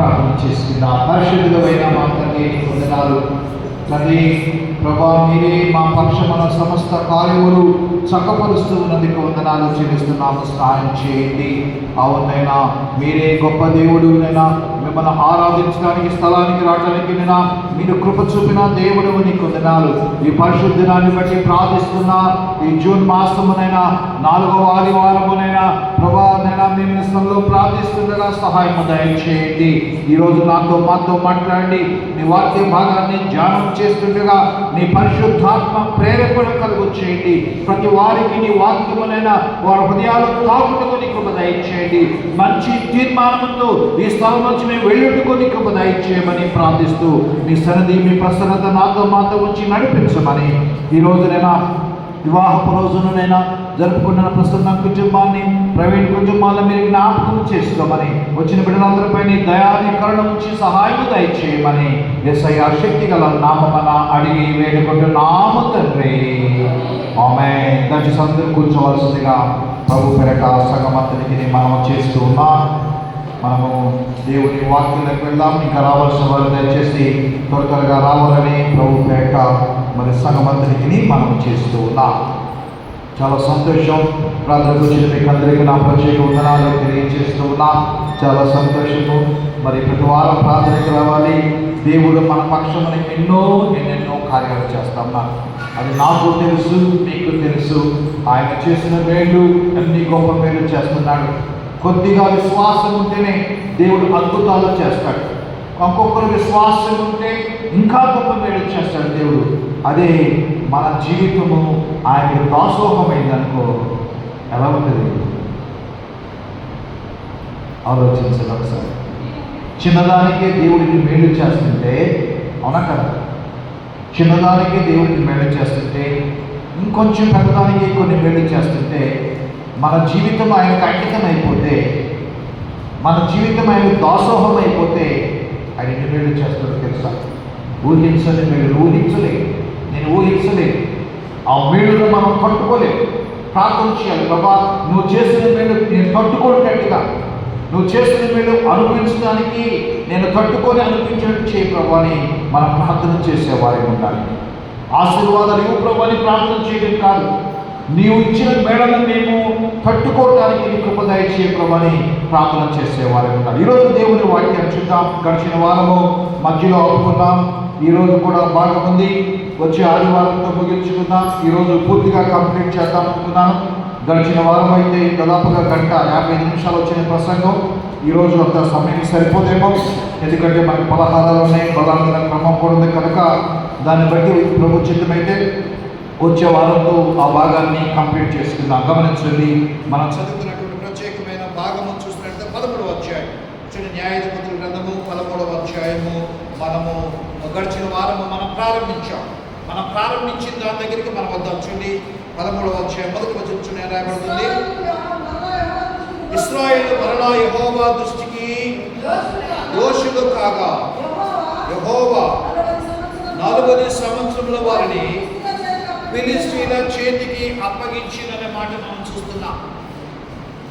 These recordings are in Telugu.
ప్రార్థన చేసుకుందాం. పరిశుద్ధమైన మా తండ్రి వందనాలు తండ్రి. ప్రభా మీరే మా పక్షమున సమస్త కార్యములు చక్కపరుస్తూ ఉన్నందుకు వందనాలు చెల్లిస్తున్నాము. సహాయం చేయండి. అవునైనా మీరే గొప్ప దేవుడు నైనా, మిమ్మల్ని ఆరాధించడానికి స్థలానికి రావడానికి నైనా మీరు కృప చూపిన దేవుడు నీకు వందనాలు. ఈ పరిశుద్ధ దినాన్ని బట్టి ప్రార్థిస్తున్నా. ఈ జూన్ మాసమునైనా 4వ ఆదివారమునైనా ప్రభా నైనా మేము స్థలంలో ప్రార్థిస్తుండగా సహాయం దయచేయండి. ఈరోజు మాతో మాట్లాడి నీ వాక్య భాగాన్ని ధ్యానం చేస్తుండగా నీ పరిశుద్ధాత్మ ప్రేరేపణ కలుగు చేయండి. ప్రతి వారికి నీ వాక్యమునైనా వారి హృదయాలు తాకుటకు నీ కృప దయచేయండి. మంచి తీర్మానంతో ఈ స్థలం నుంచి మేము వెళ్ళుటకు నీ కృప దయచేయమని ప్రార్థిస్తూ మీ సన్నిధి మీ ప్రసన్నత మాతో వచ్చి నడిపించమని ఈ రోజునైనా వివాహపు రోజునైనా జరుపుకున్న ప్రస్తుత కుటుంబాన్ని ప్రైవేట్ కుటుంబాలను మీరు జ్ఞాపకం చేసుకోమని, వచ్చిన బిడ్డలందరిపై నీ దయాన్ని కరుణ ఉంచి సహాయం దయచేయమని యేసయ్య శక్తి గల నామమున అడిగి వేడుకుంటున్నాము తండ్రి. ఆమేన్. దయచేసి అందరూ కూర్చోవలసిందిగా ప్రభు పేరట సగమతనికి మనం చేస్తూ ఉన్నాం. మనము దేవుని వాక్యంలోకి వెళ్దాం. ఇంకా రావాల్సిన వారు దయచేసి త్వరగా రావాలని ప్రభు పేరట మరి సంగమంతరికి మనం చేస్తూ ఉన్నాం. చాలా సంతోషం. ప్రార్థనకు వచ్చిన మీకు అందరికీ నా ప్రత్యేక వందనాలు తెలియజేస్తూ ఉన్నాం. చాలా సంతోషము. మరి ప్రతి వారం ప్రార్థనకు రావాలి. దేవుడు మన పక్షమున ఎన్నెన్నో కార్యాలు చేస్తా ఉన్నాడు. అది నాకు తెలుసు, మీకు తెలుసు. ఆయన చేసిన మేలు అన్ని గొప్ప మేలు చేస్తున్నాడు. కొద్దిగా విశ్వాసం ఉంటేనే దేవుడు అద్భుతాలు చేస్తాడు. ఒక్కొక్కరు విశ్వాసం ఉంటే ఇంకా గొప్ప మేలు చేస్తాడు దేవుడు. అదే మన జీవితము ఆయన దాసోహమైందనుకో ఎలా ఉంటుంది ఆలోచించండి ఒకసారి. చిన్నదానికే దేవుడికి మేలు చేస్తుంటే, అవునా కదా? చిన్నదానికే దేవుడికి మేలు చేస్తుంటే, ఇంకొంచెం పెద్దదానికి కొన్ని మేలు చేస్తుంటే, మన జీవితం ఆయనకు అంకితం అయిపోతే, మన జీవితం ఆయన దాసోహం అయిపోతే ఆయన ఎన్ని మేలు చేస్తాడో తెలుసా? నేను ఊహించలేదు. ఆ మేలును మనం తట్టుకోలేము. ప్రార్థన చేయాలి. బాబా నువ్వు చేసిన మేలు నేను తట్టుకోలేటట్టుగా, నువ్వు చేసిన మేలు అనుభవించడానికి నేను తట్టుకొని అనిపించినట్టు చేయి ప్రభా అని మనం ప్రార్థన చేసేవారి ఉండాలి. ఆశీర్వాదాలు ఇవ్వు ప్రభు అని ప్రార్థన చేయడం కాదు, నీవు ఇచ్చిన మేడలను మేము తట్టుకోవడానికి నీ కృప దయచేయ ప్రభు అని ప్రార్థన చేసేవారి ఉండాలి. ఈరోజు దేవుని వాక్యాన్ని చూద్దాం. గడిచిన వారము మధ్యలో ఆపుకున్నాం. ఈరోజు కూడా బాగా ఉంది. వచ్చే ఆదివారంతో ముగించుకుందాం. ఈరోజు పూర్తిగా కంప్లీట్ చేద్దాం అనుకున్నాను. గడిచిన వారం అయితే దాదాపుగా 1:55 నిమిషాలు వచ్చిన ప్రసంగం. ఈరోజు అంత సమయం సరిపోదేమో, ఎందుకంటే మనకి పలహారాలు ఉన్నాయి, బలాంతర క్రమం కూడా ఉంది కనుక దాన్ని బట్టి ప్రభు చిత్తమైతే వచ్చే వారంతో ఆ భాగాన్ని కంప్లీట్ చేసుకుందాం. గమనించండి, మనం చదువుతున్నటువంటి ప్రత్యేకమైన భాగము చూసినట్లయితే 13వ అధ్యాయం, న్యాయాధిపతుల గ్రంథము 13వ అధ్యాయము మనము గడిచిన వారము మనం ప్రారంభించిన దాని దగ్గరికి మనం వద్దాం. చూడండి 13వ అధ్యాయం 1వ వచనం రాయబడుతుంది. ఇశ్రాయేలు మరలా యెహోవా దృష్టికి దోషులు కాగా యెహోవా 40 సంవత్సరముల వారిని ఫిలిష్తీయుల చేతికి అప్పగించిననే మాట మనం చూస్తున్నాం.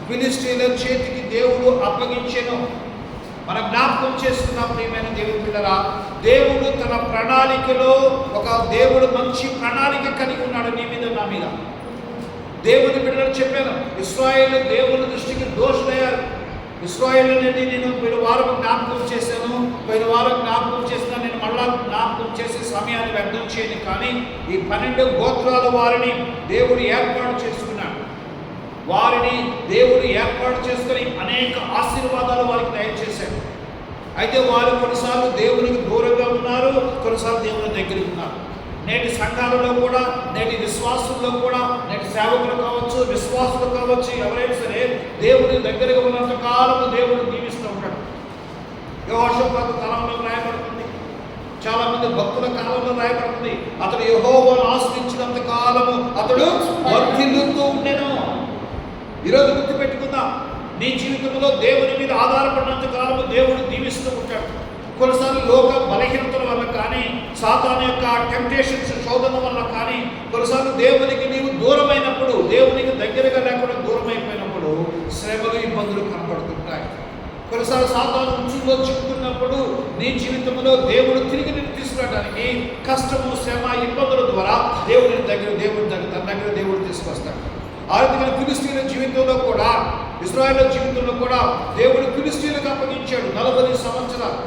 ఫిలిష్తీయుల చేతికి దేవుడు అప్పగించెను. మనం జ్ఞాపకం చేసుకున్నాం ప్రియమైన దేవుని పిల్లరా. దేవుడు తన ప్రణాళికలో దేవుడు మంచి ప్రణాళిక కలిగి ఉన్నాడు నీ మీద, నా మీద. దేవుని బిడ్డలు చెప్పాను, ఇశ్రాయేలు దేవుని దృష్టికి దోషులయ్యారు. ఇశ్రాయేలు అనేది నేను పోయిన వారం జ్ఞాపకం చేశాను. నేను మళ్ళా జ్ఞాపకం చేసే సమయాన్ని వ్యర్థం చేయను. కానీ ఈ 12 గోత్రాల వారిని దేవుడు ఏర్పాటు చేసుకున్నాడు. వారిని దేవుడు ఏర్పాటు చేసుకుని అనేక ఆశీర్వాదాలు వారికి దయచేశాడు. అయితే వారు కొన్నిసార్లు దేవునికి దూరంగా ఉన్నారు, కొన్నిసార్లు దేవుని దగ్గర ఉన్నారు. నేటి సంఘాలలో కూడా, నేటి విశ్వాసుల్లో కూడా, నేటి సేవకులు కావచ్చు, విశ్వాసులు కావచ్చు, ఎవరైనా సరే దేవుని దగ్గరగా ఉన్నంత కాలము దేవుడు దీవిస్తూ ఉంటాడు. యెహోషాపాతు కాలంలో రాయబడుతుంది, చాలా మంది భక్తుల కాలంలో రాయబడుతుంది. అతడు యెహోవాను ఆశ్రయించినంత కాలము అతడు వర్ధిల్లుతూ ఉండెను. ఈరోజు గుర్తుపెట్టుకుందాం, నీ జీవితంలో దేవుని మీద ఆధారపడినంత కాలము దేవుడు దీవిస్తూ ఉంటాడు. కొన్నిసార్లు లోక బలహీనతల వల్ల కానీ, సాతాను యొక్క టెంప్టేషన్స్ శోధన వల్ల కానీ, కొన్నిసార్లు దేవునికి నీవు దూరమైనప్పుడు, దేవునికి దగ్గరగా లేకుండా దూరం అయిపోయినప్పుడు శ్రమలు, ఇబ్బందులు కనపడుతుంటాయి. కొన్నిసార్లు సాతాను ఉచ్చులో చిక్కుతున్నప్పుడు నీ జీవితంలో దేవుడు తిరిగి నిన్ను తీసుకురావడానికి కష్టము, శ్రమ, ఇబ్బందుల ద్వారా తన దగ్గర దేవుడు తీసుకొస్తాడు. ఆ రీతిగా ఫిలిష్తీయుల జీవితంలో కూడా, ఇశ్రాయేలు జీవితంలో కూడా దేవుడు ఫిలిష్తీయులకు అప్పగించాడు 40 సంవత్సరాలు.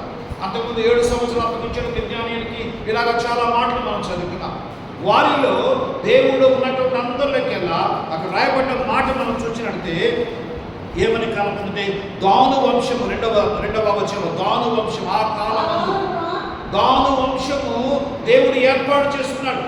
అంతకుముందు 7 సంవత్సరాలు అప్పగించాడు మిద్యానీయులకి. ఇలాగ చాలా మాటలు మనం చదువుకున్నాం. వారిలో దేవుడు ఉన్నటువంటి అందరిలోకెల్లా అక్కడ రాయబడ్డ మాట మనం చూసినట్టే ఏమని కాలమంటే దాను వంశము, రెండవ వచనం, దాను వంశం. ఆ కాలము దాను వంశము దేవుడు ఏర్పాటు చేసుకున్నాడు.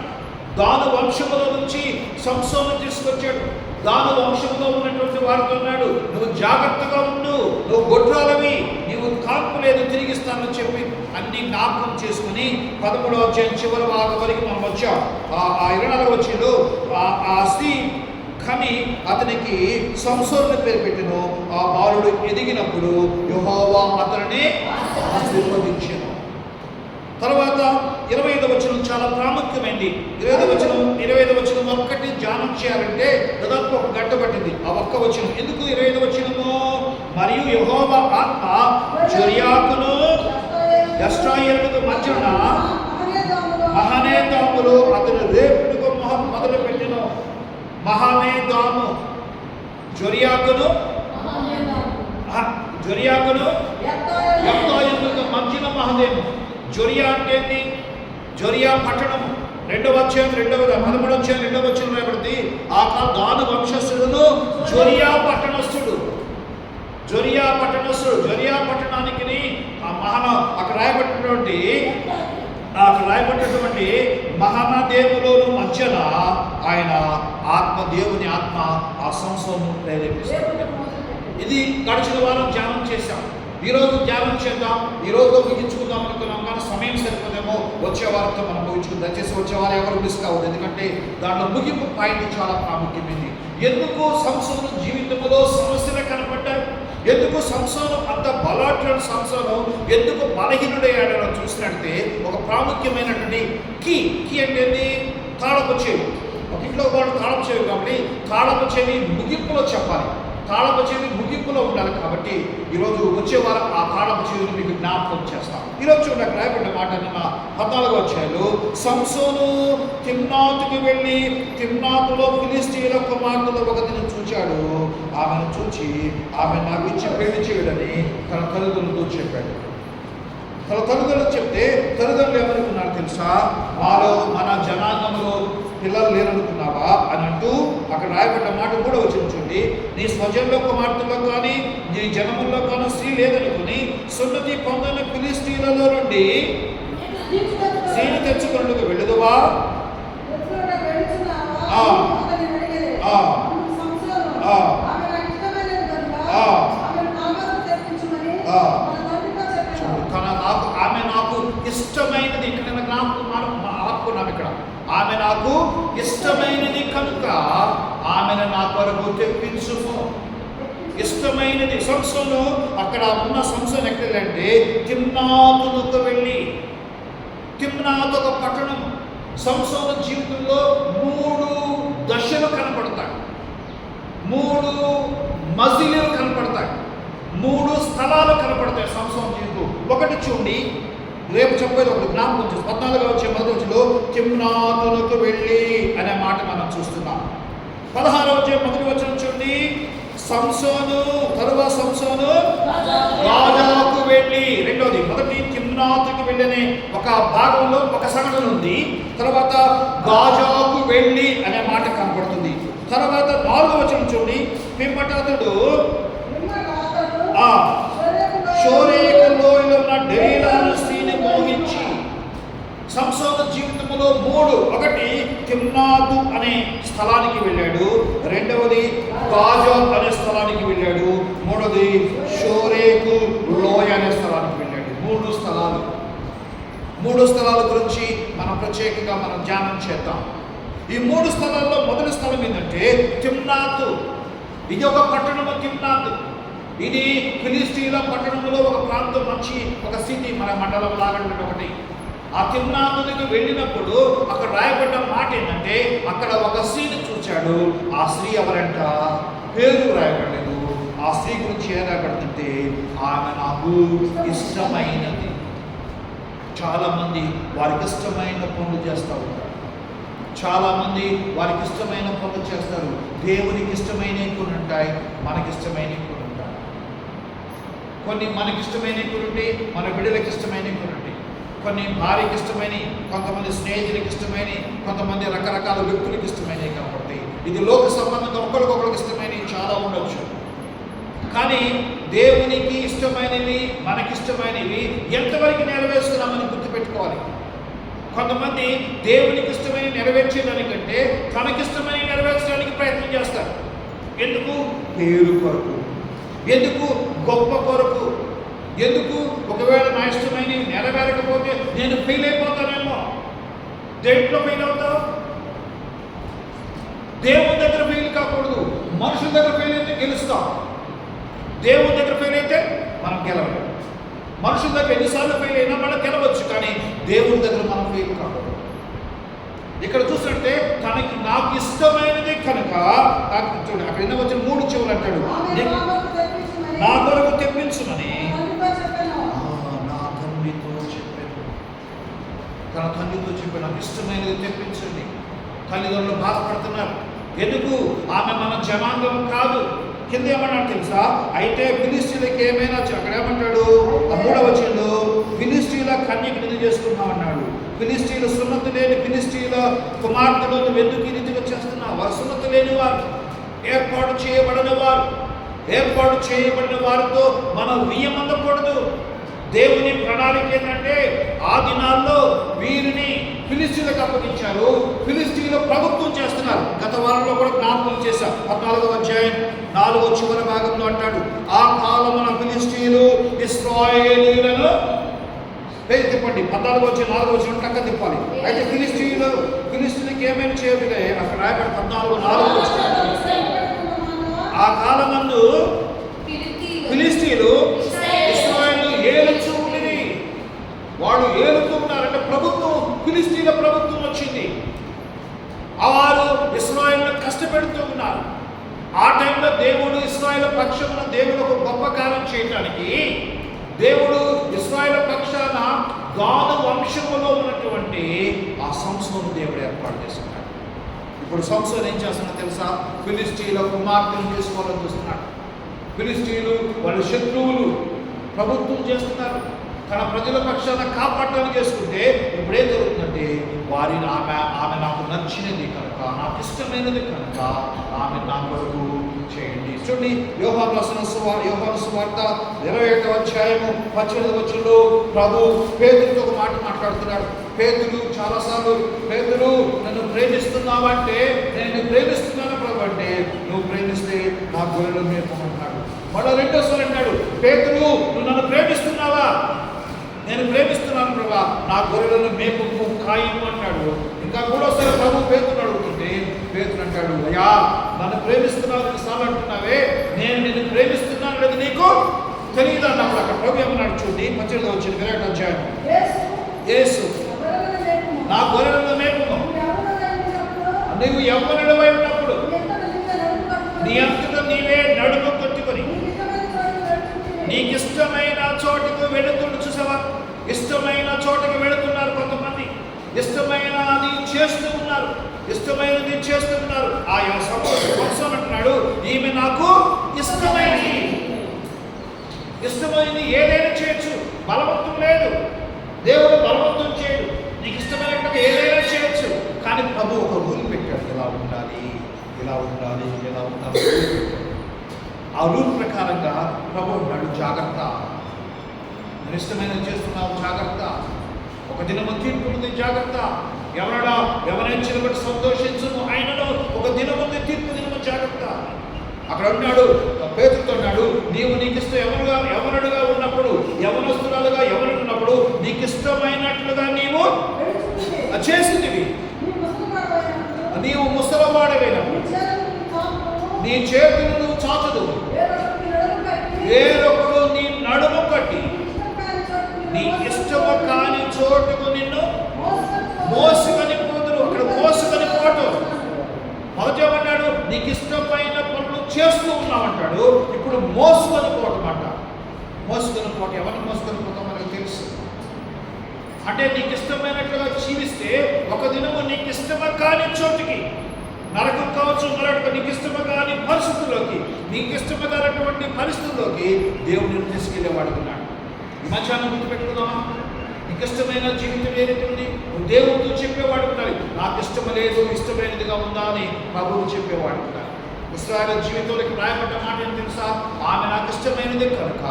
దాను వంశములో నుంచి సంసోను తీసుకొచ్చాడు. దాను వంశంలో ఉన్నటువంటి వారితో ఉన్నాడు, నువ్వు జాగ్రత్తగా ఉండు, నువ్వు గొడ్రాలవి, నీవు కాపు లేదు, తిరిగిస్తానని చెప్పి అన్ని జ్ఞాపకం చేసుకుని 13వ అధ్యాయం చివరి భాగం వరకు మనం వచ్చాం. ఆ 24వ వచనంలో ఆ స్త్రీ కని అతనికి సంసోను పేరు పెట్టెను. ఆ బాలుడు ఎదిగినప్పుడు యెహోవా అతనిని ఆశీర్వదించెను. తర్వాత 25వ వచనం చాలా ప్రాముఖ్యమైనది. 25వ వచనం ఒక్కటి ధ్యానం చేయాలంటే దాదాపు ఒక గంట పట్టింది. ఆ ఒక్క వచనం ఎందుకు 25వ వచనము? మరియు యెహోవా ఆత్మ జొర్యాకును ఎష్టాయేలుకు మధ్యన మహనేదాములు అతను రేపుడుకు మొదలు పెట్టెను. మహనేదాము జొర్యాకును ఎష్టాయేలుకు మధ్యన మహదేము. జొరియా అంటే ఏంటి? జొరియా పట్టణము. 2వ అధ్యాయం 13వ అధ్యాయం 2వ వచనం రాయబడింది. ఆ దాను వంశస్థుడును జొరియా పట్టణస్థుడు. జొరియా పట్టణానికి అక్కడ రాయబడినటువంటి మహాదేవులోను మధ్యన ఆయన దేవుని ఆత్మ ఆ సంసోను ప్రేరేపిస్తుంది. ఇది గడిచిన వారం ధ్యానం చేశాం. ఈరోజు ధ్యానం చేద్దాం. ఈరోజు ముగించుకుందాం అనుకున్నాం, కానీ సమయం సరిపోదేమో. వచ్చే వారంతో మనం ముగించుకుందాం. దయచేసి వచ్చే వారు ఎవరు మిస్ కావద్దు, ఎందుకంటే దాంట్లో ముగింపు పాయింట్ చాలా ప్రాముఖ్యమైనది. ఎందుకు సంసోను జీవితంలో సమస్యలు కనపడ్డాయి? ఎందుకు సంసోను అంత బలాఢ్యుడు? సంసోను ఎందుకు బలహీనుడయ్యాడో చూసినట్టే ఒక ప్రాముఖ్యమైనటువంటి కీ అంటే ఏంటి? తాళపు చెవి. ఒక ఇంట్లో వాడు తాళపు చెవి కాబట్టి తాళపు చెవి ముగింపులో చెప్పాలి. తాళపు చెవి ముగింపులో ఉండాలి. కాబట్టి ఈరోజు వచ్చే వారం ఆ తాళపు చెవిని మీకు జ్ఞాపకం చేస్తాం. ఈరోజు చూడండి, రాయబడిన మాట 14వ అధ్యాయంలో సంసోను తిమ్నాతుకి వెళ్ళి తిమ్నాతులో ఫిలిష్తీయుల కుమార్తెలో ఒకటిని చూచాడు. ఆమెను చూచి ఆమె నాకు ఇచ్చి పెళ్లి చేయడని తన తల్లిదండ్రులతో చెప్పాడు. తన తల్లిదండ్రులు చెప్తే తల్లిదండ్రులు ఏమనుకున్నారు తెలుసా? మన జనాంగంలో పిల్లలు లేరనుకున్నావా అని అంటూ అక్కడ రాయబడ్డ మాట కూడా వచ్చింది. నీ స్వజంలో కుమార్తెలో కానీ నీ జనముల్లో కానీ స్త్రీ లేదనుకుని సున్నతి పొందిన ఫిలిష్తీయులలో నుండి స్త్రీని తెచ్చుకున్నట్టుగా వెళ్ళదువా? ఆమె నాకు ఇష్టమైనది. ఇక్కడ ఆపుకున్నాం. ఇక్కడ ఆమె నాకు ఇష్టమైనది కనుక ఆమెను నా కొరకు తెప్పించుము. ఇష్టమైనది. సంసోను అక్కడ ఉన్న సంసోను ఎక్కడంటే తిమ్నాతుకు వెళ్ళి, తిమ్నాతు ఒక పట్టణం. సంసోను జీవితంలో 3 దశలు కనపడతాయి, 3 మజిలీలు కనపడతాయి, 3 స్థలాలు కనపడతాయి సంసోను జీవితం. ఒకటి చూడండి, రేపు చెప్పేది ఒకటి జ్ఞాపకం చేసి 14వ అధ్యాయం 1వ వచనంలో తిమ్నాతుకు వెళ్ళి అనే మాట మనం చూస్తున్నాం. 16వ అధ్యాయం 1వ వచనం చూడండి, సంసోను గాజాకు వెళ్ళి. రెండోది, మొదటి తిమ్నాతుకు వెళ్ళనే ఒక భాగంలో ఒక సంఘటన ఉంది. తర్వాత గాజాకు వెళ్ళి అనే మాట కనపడుతుంది. తర్వాత 4వ వచనం చూడండి, పిమ్మట అతడు షోరేకు లోయలో ఉన్న డెలీలాను స్త్రీని మోహించి. సంసోను జీవితంలో 3, ఒకటి తిమ్నాతు అనే స్థలానికి వెళ్ళాడు, రెండవది గాజా అనే స్థలానికి వెళ్ళాడు, మూడవది షోరేకు లోయ అనే స్థలానికి వెళ్ళాడు. 3 స్థలాల గురించి మనం ప్రత్యేకంగా ధ్యానం చేద్దాం. ఈ 3 స్థలాల్లో మొదటి స్థలం ఏంటంటే తిమ్నాతు. ఇది ఒక పట్టణము. తిమ్నాతు ఇది ఫిలిష్తీయుల పట్టణంలో ఒక ప్రాంతం, మంచి ఒక స్థితి, మన మండలం లాగా ఒకటి. ఆ తిమ్నాతుకి వెళ్ళినప్పుడు అక్కడ రాయబడ్డ మాట ఏంటంటే అక్కడ ఒక స్త్రీని చూశాడు. ఆ స్త్రీ ఎవరంట? పేరు రాయబడలేదు. ఆ ఆ స్త్రీ గురించి ఏం రాబడుతుంటే ఆమె నాకు ఇష్టమైనది. చాలామంది వారికి ఇష్టమైన పనులు చేస్తూ ఉంటారు. చాలామంది వారికి ఇష్టమైన పనులు చేస్తారు. దేవునికి ఇష్టమైనవి కొన్ని ఉంటాయి, మనకిష్టమైనవి కొన్ని ఉంటాయి. కొన్ని మనకిష్టమైనవి కొన్ని ఉంటాయి, మన బిడ్డలకు ఇష్టమైనవి కొన్ని ఉంటాయి. కొన్ని భార్యకి ఇష్టమైనవి, కొంతమంది స్నేహితులకి ఇష్టమైనవి, కొంతమంది రకరకాల వ్యక్తులకు ఇష్టమైనవి కాబట్టి ఇది లోక సంబంధంగా ఒకరికొకరికి ఇష్టమైనవి చాలా ఉండొచ్చు. కానీ దేవునికి ఇష్టమైనవి, మనకిష్టమైనవి ఎంతవరకు నెరవేరుస్తున్నామని గుర్తుపెట్టుకోవాలి. కొంతమంది దేవునికి ఇష్టమైన నెరవేర్చేదానికంటే తనకిష్టమైన నెరవేర్చడానికి ప్రయత్నం చేస్తారు. ఎందుకు? పేరు కొరకు, ఎందుకు? గొప్ప కొరకు, ఎందుకు? ఒకవేళ నా ఇష్టమైన నెరవేరకపోతే నేను ఫెయిల్ అయిపోతానేమో. దేంట్లో ఫెయిల్ అవుతావు? దేవుని దగ్గర ఫెయిల్ కాకూడదు. మనుషుల దగ్గర ఫెయిల్ అయితే గెలుస్తాం, దేవుని దగ్గర ఫెయిల్ అయితే మనం గెలవలేం. మనుషుల దగ్గర ఎన్నిసార్లు ఫెయిల్ అయినా మనం గెలవచ్చు, కానీ దేవుని దగ్గర మనం ఫెయిల్ కాకూడదు. ఇక్కడ చూస్తుంటే తనకి నాకు ఇష్టమైనది కనుక చూడండి, అక్కడ ఎన్నో వచ్చిన 3 చెవులు అంటాడు, నా కొరకు తెప్పించుమని నా తండ్రితో చెప్పాను. తన తండ్రితో చెప్పాను, నాకు ఇష్టమైనది తెప్పించండి. తల్లిదండ్రులు బాధపడుతున్నారు. ఎందుకు? ఆమె మన జనాంగం కాదు. కింద ఏమన్నాడు తెలుసా? అయితే ఫిలిష్తీయులకి ఏమైనా, అక్కడ ఏమంటాడు 3వ వచనంలో, ఫిలిష్తీయుల కన్యకను ఎందుకు చేసుకున్నామన్నాడు. ఫిలిష్తీయుల సున్నతి లేని ఫిలిష్తీయుల కుమార్తెలు నువ్వు ఎందుకు ఈ రీతిగా చేస్తున్నావు? వారు సున్నతి లేని వారు, ఏర్పాటు చేయబడిన వారితో మనం వియ్యమందకూడదు. దేవుని ప్రణాళిక ఏంటంటే ఆ దినాల్లో వీరిని ఫిలిష్తీయులకు అప్పగించారు. ఫిలిష్తీయులు ప్రభుత్వం చేస్తున్నారు. గత వారంలో కూడా జ్ఞాపకం చేశాం. 14వ అధ్యాయం 4వ చివరి భాగంలో అంటాడు, ఆ కాలమున ఫిలిష్తీయులు ఇశ్రాయేలీయులను తిప్పండి. 14వ అధ్యాయం 4వ వచనం టక్క తిప్పాలి. అయితే ఫిలిష్తీయులకి ఏమేమి చేయబడే అక్కడ రాయబడి 14:4 ఆ కాలమందు ఫిలిష్తీయులు ఇశ్రాయేలు ఏలుచూ ఉన్నది. వాళ్ళు ఏలుతూ ఉన్నారంటే ప్రభుత్వం, ఫిలిష్తీయుల ప్రభుత్వం వచ్చింది. వారు ఇశ్రాయేలును కష్టపెడుతూ ఉన్నారు. ఆ టైంలో దేవుడు ఇశ్రాయేలు పక్షమున దేవుడు ఒక గొప్ప కార్యం చేయడానికి దేవుడు ఇశ్రాయేలు పక్షాన గాదు వంశములో ఉన్నటువంటి ఆ సంసోను దేవుడు ఏర్పాటు చేస్తున్నాడు. ఇప్పుడు సంసోను ఏం చేస్తున్నా తెలుసా? ఫిలిష్తీయుల కుమార్తెను చేసుకోవాలని చూస్తున్నాడు. ఫిలిష్తీయులు వాళ్ళ శత్రువులు ప్రభుత్వం చేస్తున్నారు. తన ప్రజల పక్షాన కాపాడటానికి చేసుకుంటే ఇప్పుడు ఏం జరుగుతుందంటే వారిని ఆమె నాకు నచ్చినది కనుక, నాకు ఇష్టమైనది కనుక ఆమె నా కొరకు చేయండి. చూడండి, యోహాను సువార్త 21వ అధ్యాయము 18వ వచనంలో ప్రభు పేతురుతో ఒక మాట మాట్లాడుతున్నాడు. పేతురు చాలాసార్లు, పేతురు నన్ను ప్రేమిస్తున్నావంటే నేను ప్రేమిస్తున్నాను ప్రభు అంటే, నువ్వు ప్రేమిస్తే నా గొర్రెలు మేపుమంటున్నాడు. మళ్ళీ రెండోసారి అంటాడు, పేతురు నువ్వు నన్ను ప్రేమిస్తున్నావా? నేను ప్రేమిస్తున్నాను ప్రభా, నా గొర్రెలను మేపు ఖాయము అంటాడు. ఇంకా మూడోసారి ప్రభు పేతురు అడుగుతుంటే పేతురు అంటాడు, అయ్యా నన్ను ప్రేమిస్తున్నావు 2 సార్లు అంటున్నావే, నేను నిన్ను ప్రేమిస్తున్నాను లేదు నీకు తెలియదు అన్నప్పుడు అక్కడ ప్రభు ఏమన్నాడు చూడండి, 18వ వచ్చిన 21వ అధ్యాయం, యేసు నా గొర్రెలను మేపుము, నీవు యవ్వనుడవై ఉన్నప్పుడు నీ అంతటా నీవే నడుము కొట్టుకొని నీకు ఇష్టమైన చోటుకు వెళుతుండు. చూసావా, ఇష్టమైన చోటుకు వెళుతున్నారు కొంతమంది, ఇష్టమైనది చేస్తూ ఉన్నారు, ఇష్టమైనది చేస్తూ ఉన్నారు. ఆయా సంవత్సరం అంటున్నాడు, ఈమె నాకు ఇష్టమైనది ఏదైనా చేయొచ్చు, బలవంతం లేదు. దేవుడు బలవంతం చేయడు, నీకు ఇష్టమైనట్టుగా ఏదైనా చేయొచ్చు. కానీ ప్రభు ఒక రూల్ పెట్టాడు, ఎలా ఉండాలి, ఎలా ఉండాలి, ఎలా ఉండాలి. ఆ రూల్ ప్రకారంగా ప్రభు అన్నాడు, జాగ్రత్త, నేను ఇష్టమైనది చేస్తున్నావు, జాగ్రత్త. ఒక దినము తీర్పు ఉంది, జాగ్రత్త. ఎవరైనా బట్టి సంతోషించును, ఆయనలో ఒక దినం ఉంది, తీర్పు దినము, జాగ్రత్త. అక్కడ ఉన్నాడు, పేతురుతో అన్నాడు, నీవు నీకు ఇష్టం యవనుడుగా ఉన్నప్పుడు, యవనస్తురాలుగా ఉన్నప్పుడు నీకు ఇష్టమైనట్లుగా నీవు చేసిందివి. నీవు ముసలవాడవైనప్పుడు నీ చేతులు నువ్వు చాచదు, వేరొకడు నీ నడుము కట్టి నీ ఇష్టము కాని చోటుకు నిన్ను మోసుకొని పోదురు. అక్కడ మోసుకొని పోవటం. మొదటేమన్నాడు, నీకు ఇష్టమైన పనులు చేస్తూ ఉన్నామంటాడు. ఇప్పుడు మోసుకొని పోవటం అంట. మోసుకొని పోవటం, ఎవరిని మోసుకొని పోతాం మనకు తెలుసు. అంటే నీకు ఇష్టమైనట్లుగా జీవిస్తే ఒక దినము నీకు ఇష్టమ కాని చోటుకి, నరకం కావచ్చు, మరొక నీకు ఇష్టమ కాని పరిస్థితుల్లోకి, నీకు ఇష్టమ కానటువంటి పరిస్థితుల్లోకి దేవుడిని తీసుకెళ్ళేవాడుకున్నాడు. ఈ మధ్యాహ్నం గుర్తుపెట్టుకుందామా? నీకు ఇష్టమైన జీవితం ఏదైతుంది నువ్వు దేవుడితో చెప్పేవాడు ఉండాలి. నాకు ఇష్టం లేదు, ఇష్టమైనదిగా ఉందా అని ప్రభువు చెప్పేవాడు ఉండాలి. ఇశ్రాయేలు జీవితంలోకి రాయబడ్డ మాట ఏం తెలుసా? ఆమె నాకు ఇష్టమైనది కనుక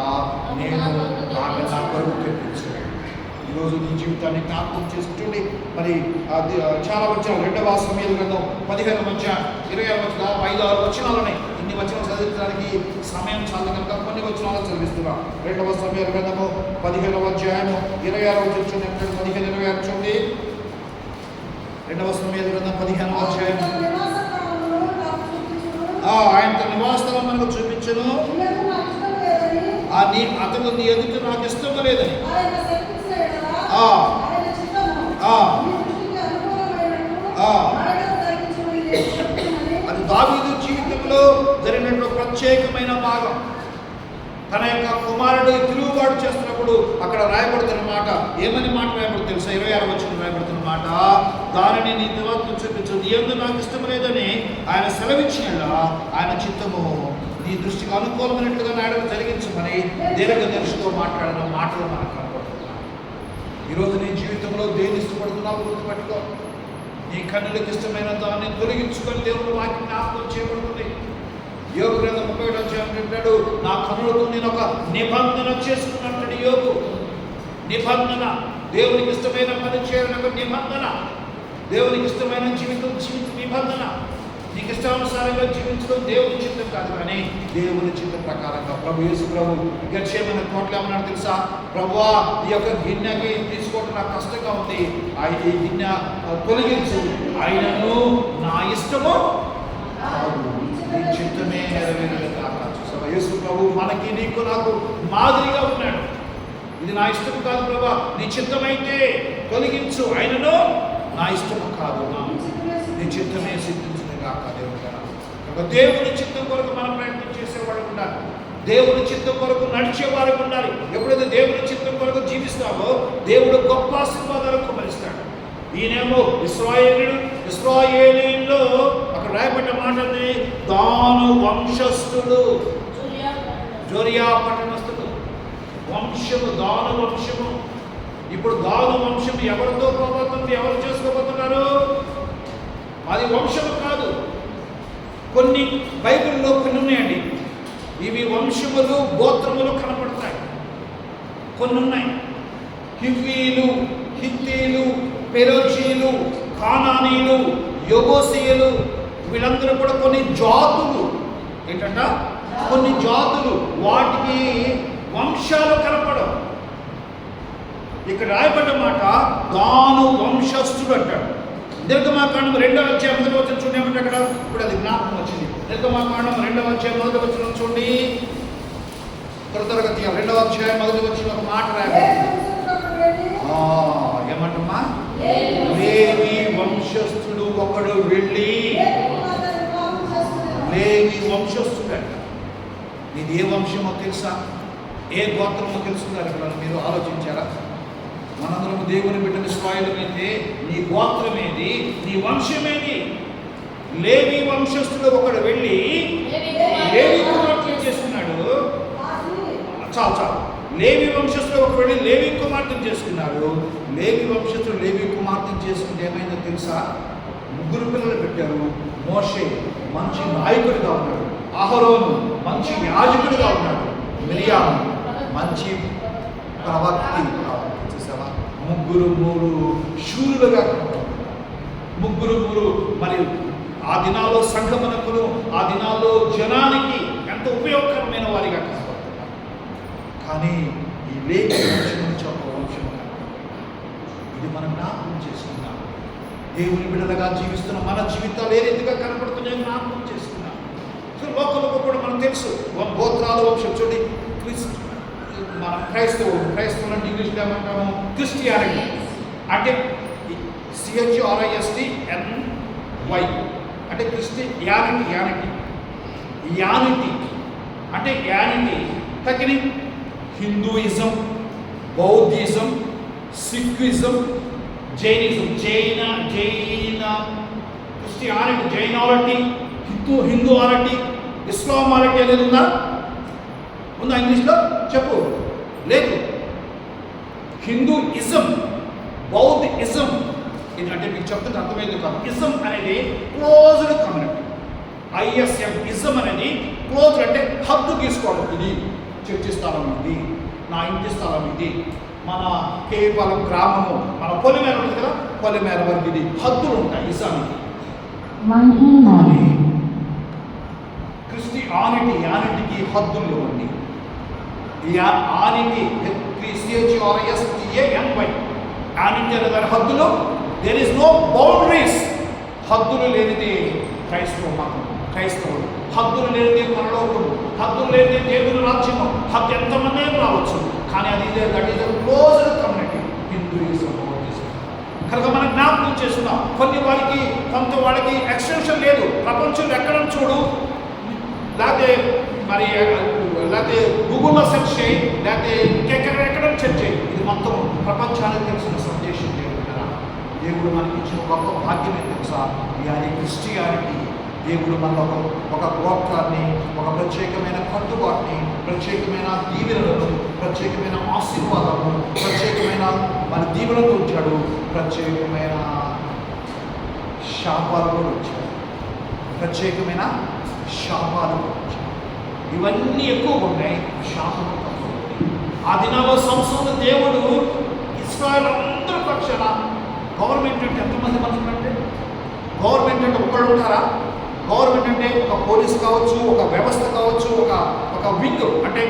నేను ఆమె నా కొరకు తెప్పించాను. ఈరోజు నీ జీవితాన్ని జ్ఞాపకం చేసుకుంటుండి. మరి చాలా వచనాలు, 2వ సమూయేలు గ్రంథం 15వ అధ్యాయం 20వ వచనం, 5-6 వచనాలు ఉన్నాయి. ఇన్ని వచనాలు చదివించడానికి సమయం చాలు కనుక కొన్ని వచనాలు చదివిస్తున్నాం. 2వ సమూయేలు గ్రంథము 15వ అధ్యాయము 26వ వచనం, 15-26 చూడండి. 2వ సమూయేలు గ్రంథం 15వ అధ్యాయం. ఆయన తన నివాస స్థలం మనకు చూపించను. అతను నీ ఎదుట నాకు ఇష్టం లేదని అది దావీదు జీవితంలో జరిగినటువంటి ప్రత్యేకమైన భాగం. తన యొక్క కుమారుడు తిరుగుబాటు చేస్తున్నప్పుడు అక్కడ రాయబడుతున్న మాట, ఏమని మాట రాయబడుతుంది తెలుసా? 26వ వచనం రాయబడుతున్న మాట, దానిని నీ నివాసం చూపించు, నీ యందు నాకు ఇష్టం లేదని ఆయన సెలవిచ్చినలా ఆయన చిత్తము నీ దృష్టికి అనుకూలమైనట్లుగా నాయడం జరిగించమని దీర్ఘదర్శితో మాట్లాడిన మాటలు మనకు కనపడుతున్నాయి. ఈరోజు నీ జీవితంలో దేని ఇష్టపడుతున్నావు గుర్తుపెట్టుకో. నీ కన్నులకు ఇష్టమైన దాన్ని తొలగించుకొని దేవుడు వాక్యం జ్ఞాపకం చేయబడుతుంది. యోగు గ్రంథం 31వ అధ్యాయం అంటాడు, నా కన్నులతో నేను ఒక నిబంధన చేసుకున్నట్టు. యోగు నిబంధన, దేవునికి ఇష్టమైన పని చేయాలని ఒక నిబంధన, దేవునికి ఇష్టమైన జీవితం నిబంధన. నీకు ఇష్టానుసారంగా జీవించడం దేవుని చిత్తం కాదు, కానీ దేవుని చిత్తం ప్రకారంగా. ప్రభు యేసు ప్రభు గెత్సేమనే తోటలో ఏమన్నాడు తెలుసా? ప్రభువా, ఈ యొక్క గిన్నెకి తీసుకోవడం నాకు కష్టంగా ఉంది, ఆయన ఈ గిన్నె తొలగించు, ఆయనను నా ఇష్టము నీ చిత్తమే నెరవేరేది కాక. చూసావా, యేసు ప్రభు మనకి నీకు నాకు మాదిరిగా ఉన్నాడు. ఇది నా ఇష్టం కాదు ప్రభా, నీ చిత్తమైతే తొలగించు, ఆయనను నా ఇష్టము కాదు, నీ చిత్తమే సిద్ధించు కాక. దేవుని చిత్తం కొరకు మనం ప్రయత్నం చేసేవాడు ఉండాలి. దేవుని చిత్తం కొరకు నడిచేవారు ఉండాలి. ఎప్పుడైతే దేవుని చిత్తం కొరకు జీవిస్తావో దేవుడు గొప్ప ఆశీర్వాదాలు కుమరిస్తాడు. ఈయనేమో ఇశ్రాయేలీయుల్లో అక్కడ రాయబడ్డ మాటని, దాను వంశస్థుడు, జోరియా పట్టణస్థుడు వంశము, దాను వంశము. ఇప్పుడు దాను వంశం ఎవరితో పోబోతుంది? ఎవరు చేసుకోబోతున్నారు? అది వంశము కాదు. కొన్ని బైబిల్లో కొన్ని ఉన్నాయండి, ఇవి వంశములు గోత్రములు కనపడతాయి. కొన్ని ఉన్నాయి. హివ్వీలు, హిత్తీలు, పెరోజీలు, కానానీలు, యెబూసీయులు, వీళ్ళందరూ కూడా కొన్ని జాతులు. ఏంటంట? కొన్ని జాతులు, వాటికి వంశాలు కనపడవు. ఇక్కడ రాయబడ్డ మాట దాను వంశస్థుడు అంటాడు. నిర్గమాకాండం 2వ అధ్యాయం 1వ వచనం చూడండి. ఏమంటే అక్కడ ఇప్పుడు అది జ్ఞాపకం వచ్చింది. నిర్గమాకాండం 2వ అధ్యాయం 1వ వచనం చూడండి. తరగతి 2వ అధ్యాయం 1వ వచనం ఒక మాట రాయబడింది. ఏమంటమ్మా? లేవి వంశస్థుడు ఒకడు వెళ్ళి, లేవి వంశస్థుడు అంట. నీది ఏ వంశమో తెలుసా? ఏ గోత్రమో తెలుసుకున్నారు ఇక్కడ మీరు ఆలోచించారా? మనందరం దేవుని బిడ్డని ఇశ్రాయేలునైతే నీ గోత్రమేది, నీ వంశమేది? లేవి వంశస్థుడు ఒకడు వెళ్ళి లేవి కుమార్తె చేసుకున్నాడు. చాలు. లేవి వంశస్థుడు ఒకడు వెళ్ళి లేవి కుమార్తె చేసుకున్నాడు. లేవి వంశస్థుడు లేవి కుమార్తె చేసుకుంటే ఏమైందో తెలుసా? 3 పిల్లలు పెట్టారు. మోషే మంచి నాయకుడిగా ఉన్నాడు, అహరోను మంచి యాజకుడిగా ఉన్నాడు, మిరియాము మంచి ప్రవక్తి. చూసావా? 3 శూరులుగా కనపడుతున్నారు. 3 మరి ఆ దినాల్లో సంఘమునకును, ఆ దినాల్లో జనానికి ఎంత ఉపయోగకరమైన వారిగా కనపడుతున్నారు. కానీ ఈ లేవి వంశం నుంచి ఒక వంశం ఇది మనం జ్ఞాపకం చేసుకున్నాం. దేవుని బిడ్డలుగా జీవిస్తున్న మన జీవితాలు ఏ రీతిగా కనపడుతున్నాయో జ్ఞాపకం చేసుకున్నాం. లోకంలో కూడా మనకు తెలుసు గోత్రాల వంశం. చూడండి, మన క్రైస్తవులు అంటే ఇంగ్లీష్లో ఏమంటాము? క్రిస్టియానిటీ అంటే CHRISTNY అంటే క్రిస్టియానిటీ. అంటే యానిటీ తగిన హిందూయిజం, బౌద్ధిజం, సిక్కిజం, జైనిజం, జైన క్రిస్టియానిటీ, జైనాలిటీ, హిందూఆలిటీ, ఇస్లామాలిటీ అనేది ఉందా? ఇంగ్లీష్లో చెప్పు. లేదు. హిందూయిజం, బౌద్ధిజం, ఇది అంటే మీకు చెప్తుంది అర్థమైంది కాదు. ఇజం అనేది క్లోజ్డ్ కమ్యూనిటీ. ISM ఇజం అనేది క్లోజ్ అంటే హద్దు తీసుకోవడం. ఇది చర్చి స్థలం, ఇది నా ఇంటి స్థలం, ఇది మన కేవలం గ్రామము, మన పొలిమేర ఉంటుంది కదా, పొలిమేర వరకు ఇది హద్దులు ఉంటాయి ఇజానికి. యానిటీకి హద్దులు లేవండి. యానిటీ యానిటీ అనే దాని హద్దులు, దేర్ ఇస్ నో బౌండరీస్. హద్దులు లేనిది క్రైస్తవ మతం, క్రైస్తవుడు. హద్దులు లేనిది పరలోకుడు, హద్దులు లేనిది దేవుని రాజ్యము. హద్దు ఎంతమంది రావచ్చు, కానీ అది that is closed community. Hinduism, Buddhism. కనుక మనం జ్ఞాపకం చేస్తున్నాం, కొన్ని వారికి కొంత వాళ్ళకి ఎక్స్టెన్షన్ లేదు. ప్రపంచంలో ఎక్కడ చూడు, లేకపోతే గూగుల్లో సెర్చ్ చేయి, లేకపోతే ఎక్కడ సెర్చ్ చేయి, ఇది మొత్తం ప్రపంచానికి తెలిసిన సందేశం. దేవుడు మనకి ఇచ్చిన గొప్ప భాగ్యం ఏంటి తెలుసా? అది క్రిస్టియానిటీ. దేవుడు మన ఒక గోత్రాన్ని, ఒక ప్రత్యేకమైన కట్టుబాటుని, ప్రత్యేకమైన దీవెనలను, ప్రత్యేకమైన ఆశీర్వాదాలను, ప్రత్యేకమైన మన దీవెనలు ఉంచాడు, ప్రత్యేకమైన శాపాలు కూడా వచ్చాడు, ప్రత్యేకమైన శాపాలు కూడా వచ్చాడు. ఇవన్నీ ఎక్కువ ఉన్నాయి, శాపము తక్కువ ఉంది. ఆ దినాల్లో సంవత్సరం దేవుడు ఇశ్రాయేలు అందరి పక్షాన. గవర్నమెంట్ అంటే ఎంతమంది మనుషులు అంటే, గవర్నమెంట్ అంటే ఒకళ్ళు ఉంటారా? గవర్నమెంట్ అంటే ఒక పోలీస్ కావచ్చు, ఒక వ్యవస్థ కావచ్చు, ఒక వింగ్ అంటే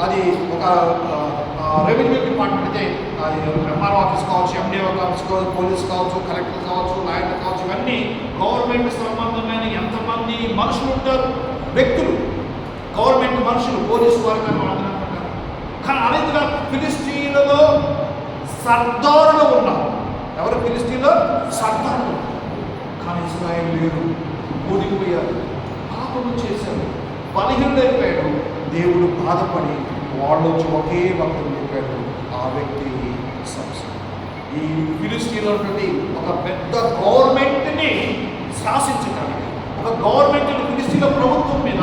అది ఒక రెవెన్యూ డిపార్ట్మెంట్ అయితే అది ఎంఆర్ఓ ఆఫీస్ కావచ్చు, MDO ఆఫీస్ కావచ్చు, పోలీస్ కావచ్చు, కలెక్టర్ కావచ్చు, లాయర్ కావచ్చు. ఇవన్నీ గవర్నమెంట్ సంబంధమైన ఎంతమంది మనుషులు ఉంటారు, వ్యక్తులు, గవర్నమెంట్ మనుషులు, పోలీసు వారు కానీ వాళ్ళందరూ అనుకుంటారు. కానీ అదేవిధంగా ఫిలిస్తీన్లలో సర్దారులు ఉన్నారు. ఎవరు? ఫిలిస్తీన్లో సర్దారులు. కానీ ఇశ్రాయేలు లేరు, ఓడిపోయారు, పాపము చేశారు, బలహీనుడైపోయాడు. దేవుడు బాధపడి వాళ్ళు వచ్చి ఒకే భక్తులు చెప్పాడు, ఆ వ్యక్తి సంస్థ. ఈ ఫిలిస్తీన్లో ఒక పెద్ద గవర్నమెంట్ని శాసించడానికి, ఒక గవర్నమెంట్ ఫిలిస్తీన్ల ప్రభుత్వం మీద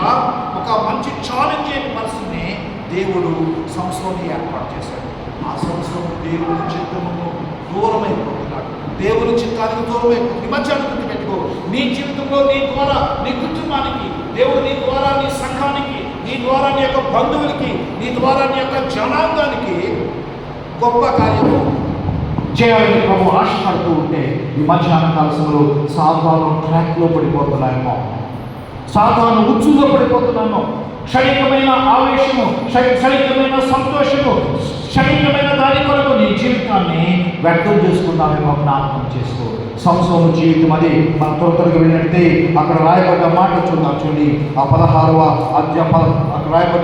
ఒక మంచి ఛాలెంజ్ అయిన పరిస్థితిని దేవుడు సంస్థని ఏర్పాటు చేశాడు. ఆ సంస్థను దేవుని చిత్తమును దూరమైపోతున్నాడు, దేవుని చిత్తానికి దూరమైపోతుంది. మధ్యాహ్నం గుర్తుపెట్టుకో, నీ జీవితంలో నీ ద్వారా నీ కుటుంబానికి దేవుడు, నీ ద్వారా నీ సంఘానికి, నీ ద్వారా నీ యొక్క బంధువులకి, నీ ద్వారా నీ యొక్క జనాంగానికి గొప్ప కార్యము చేయాలని ప్రభు ఆశపడుతూ ఉంటే, ఈ మధ్యాహ్న కాలంలో సాతాను ట్రాక్లో పడిపోతున్నాయేమో, సాతాను ఉచ్చులో పడిపోతున్నామో. క్షణికమైన ఆవేశము, క్షణికమైన సంతోషము, క్షణికమైన దాని కొరకు నీ జీవితాన్ని వ్యర్థం చేసుకుంటామేమో జ్ఞాపకం చేసుకో. సంవత్సరం జీవితం అది మన త్వరగా వెళ్ళినట్టే అక్కడ రాయబడ్డ మాట చూద్దాం. చూడండి, ఆ 16వ అధ్యాయం అక్కడ రాయబడ్డ